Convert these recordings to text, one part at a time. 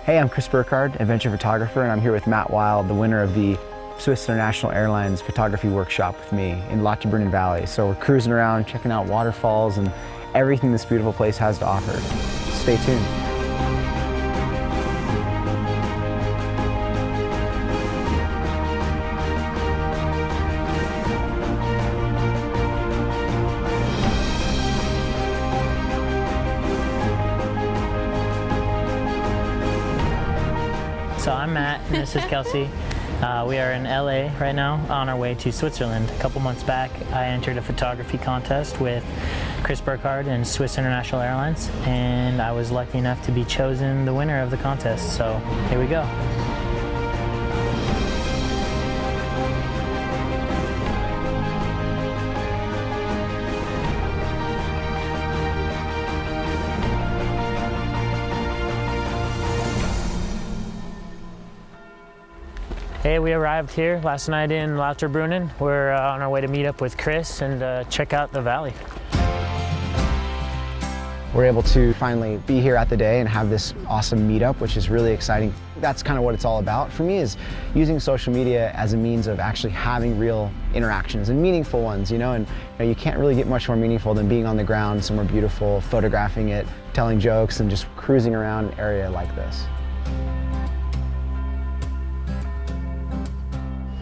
Hey, I'm Chris Burkard, adventure photographer, and I'm here with Matt Wild, the winner of the Swiss International Airlines photography workshop with me in Lauterbrunnen Valley. So we're cruising around, checking out waterfalls and everything this beautiful place has to offer. Stay tuned. So I'm Matt, and this is Kelsey. We are in LA right now on our way to Switzerland. A couple months back, I entered a photography contest with Chris Burkard and Swiss International Airlines, and I was lucky enough to be chosen the winner of the contest. So here we go. Hey, we arrived here last night in Lauterbrunnen. We're on our way to meet up with Chris and check out the valley. We're able to finally be here at the day and have this awesome meetup, which is really exciting. That's kind of what it's all about for me, is using social media as a means of actually having real interactions and meaningful ones, you know, and you can't really get much more meaningful than being on the ground somewhere beautiful, photographing it, telling jokes, and just cruising around an area like this.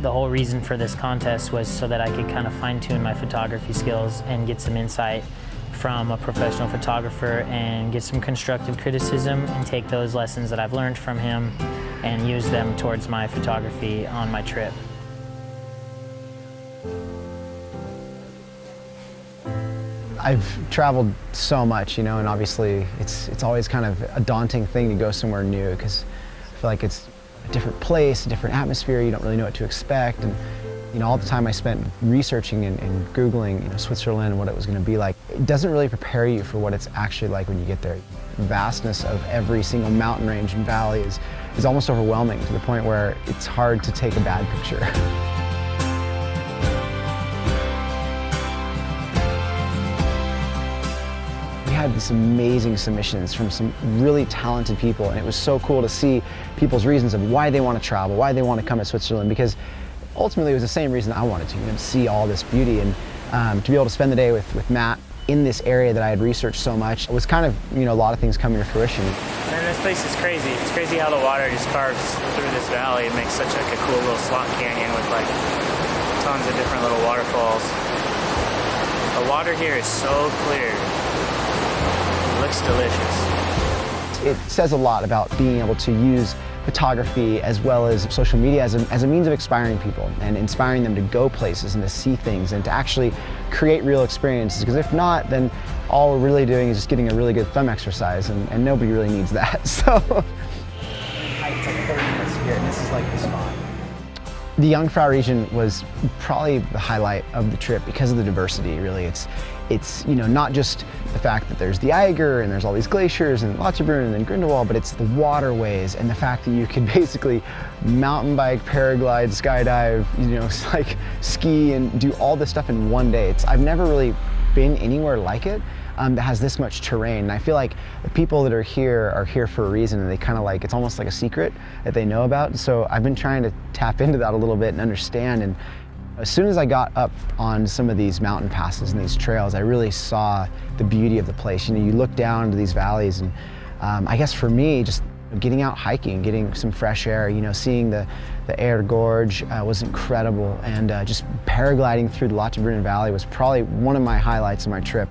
The whole reason for this contest was so that I could kind of fine-tune my photography skills and get some insight from a professional photographer and get some constructive criticism and take those lessons that I've learned from him and use them towards my photography on my trip. I've traveled so much, you know, and obviously it's always kind of a daunting thing to go somewhere new because I feel like it's a different place, a different atmosphere. You don't really know what to expect, and you know, all the time I spent researching and Googling, you know, Switzerland and what it was going to be like, it doesn't really prepare you for what it's actually like when you get there. The vastness of every single mountain range and valley is almost overwhelming to the point where it's hard to take a bad picture. Had these amazing submissions from some really talented people, and it was so cool to see people's reasons of why they want to travel, why they want to come to Switzerland, because ultimately it was the same reason I wanted to, you know, to see all this beauty, and to be able to spend the day with Matt in this area that I had researched so much. It was kind of, you know, a lot of things coming to fruition. And this place is crazy. It's crazy how the water just carves through this valley. It makes such like a cool little slot canyon with like tons of different little waterfalls. The water here is so clear. Looks delicious. It says a lot about being able to use photography as well as social media as a means of inspiring people and inspiring them to go places and to see things and to actually create real experiences, because if not, then all we're really doing is just getting a really good thumb exercise, and nobody really needs that. So it's like 30 minutes here, and this is like the spot. The Jungfrau region was probably the highlight of the trip because of the diversity, really. It's you know, not just the fact that there's the Eiger and there's all these glaciers and Lauterbrunnen and Grindelwald, but it's the waterways and the fact that you can basically mountain bike, paraglide, skydive, you know, like ski and do all this stuff in one day. I've never really been anywhere like it that has this much terrain. And I feel like the people that are here for a reason, and they kind of like, it's almost like a secret that they know about. So I've been trying to tap into that a little bit and understand. And as soon as I got up on some of these mountain passes and these trails, I really saw the beauty of the place. You know, you look down into these valleys, and I guess for me, just getting out hiking, getting some fresh air, you know, seeing the Air Gorge was incredible, and just paragliding through the Lauterbrunnen Valley was probably one of my highlights of my trip.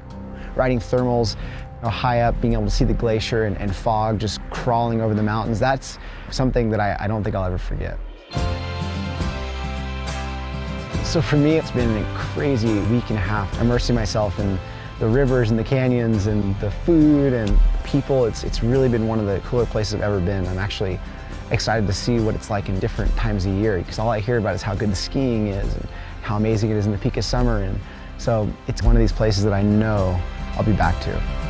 Riding thermals, you know, high up, being able to see the glacier and fog just crawling over the mountains, that's something that I don't think I'll ever forget. So for me, it's been a crazy week and a half, immersing myself in the rivers and the canyons and the food and the people. It's really been one of the cooler places I've ever been. I'm actually excited to see what it's like in different times of year, because all I hear about is how good the skiing is and how amazing it is in the peak of summer. And so it's one of these places that I know I'll be back to.